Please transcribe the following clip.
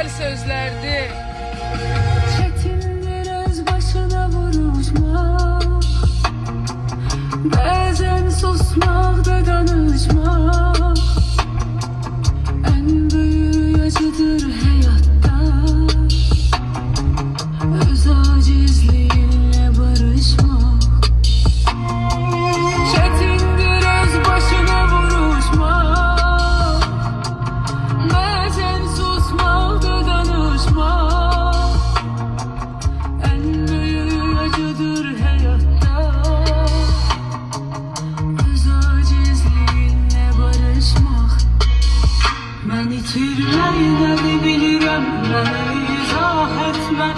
güzel sözlerdi. Çetindir öz başına vuruşmak, bazen susmak da danışmak. En büyük acıdır hayatta, öz acizliğinle barışmak. Çetindir öz başına vuruşmak, bazen susmak da danışmak. En büyük acıdır hayatta, öz acizliğinle barışmak. Ben itirmeyi de bilirəm, mənə izah etmə.